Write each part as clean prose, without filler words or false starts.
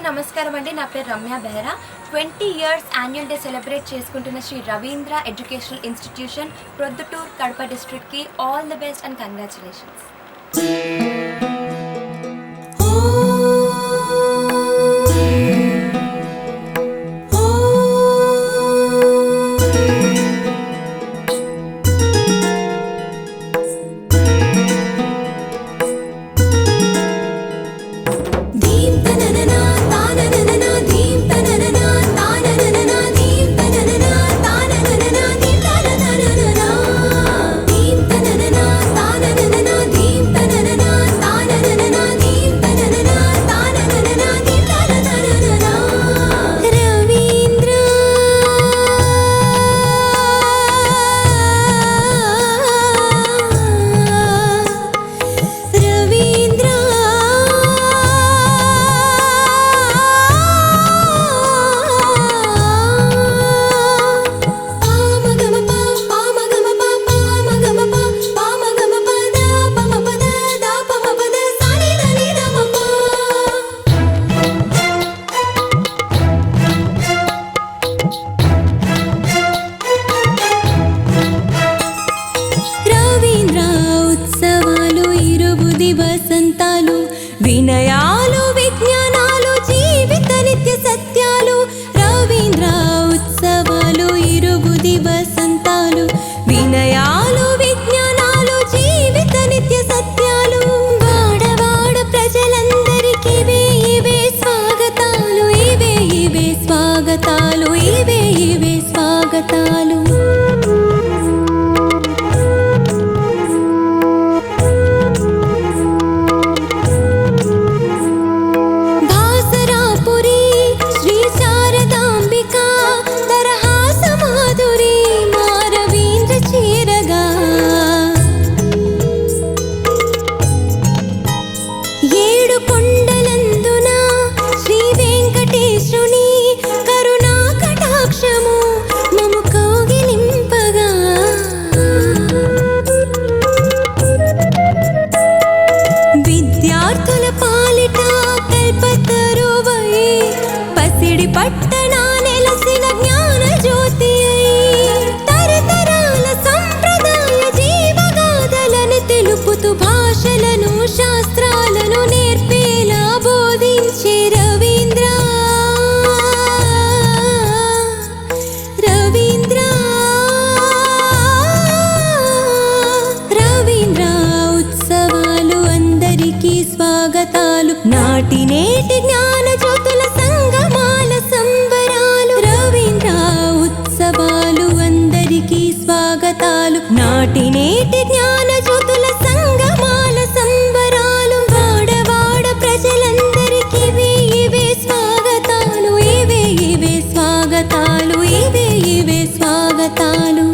నమస్కారం అండి. నా పేరు Ramya Behera. 20 years annual day celebrate చేసుకుంటున్న శ్రీ రవీంద్ర ఎడ్యుకేషనల్ ఇన్స్టిట్యూషన్ ప్రొద్దుటూర్ కడప డిస్ట్రిక్ట్కి all the best and congratulations. వినయాలు విజ్ఞానాలు జీవిత నిత్య సత్యాలు రవీంద్ర ఉత్సవాలు ఇరుబుది వసంతాలు వినయాలు విజ్ఞానాలు జీవిత నిత్య సత్యాలు వాడవాడ ప్రజలందరికీ ఇవే స్వాగతాలు ఇవే స్వాగతాలు ఇవే స్వాగతాలు. పట్టణా నెలసిన జ్ఞాన జ్యోతి తరతరాల సంప్రదాయ జీవగాథలను తెలుపుతూ భాషలను శాస్త్రాలను నేర్పేలా బోధించే రవీంద్ర ఉత్సవాలు అందరికీ స్వాగతాలు. నాటి నేటి జ్ఞాన జ్యోతుల సంగమాల సంబరాలు రవీంద్ర ఉత్సవాలు అందరికీ స్వాగతాలు. నాటి నేటి జ్ఞాన జ్యోతుల సంగమాల సంబరాలు వాడవాడ ప్రజలందరికీ ఇవే స్వాగతాలు ఇవే స్వాగతాలు ఇవే స్వాగతాలు.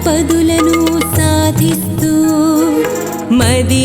పదులను సాధిస్తూ మది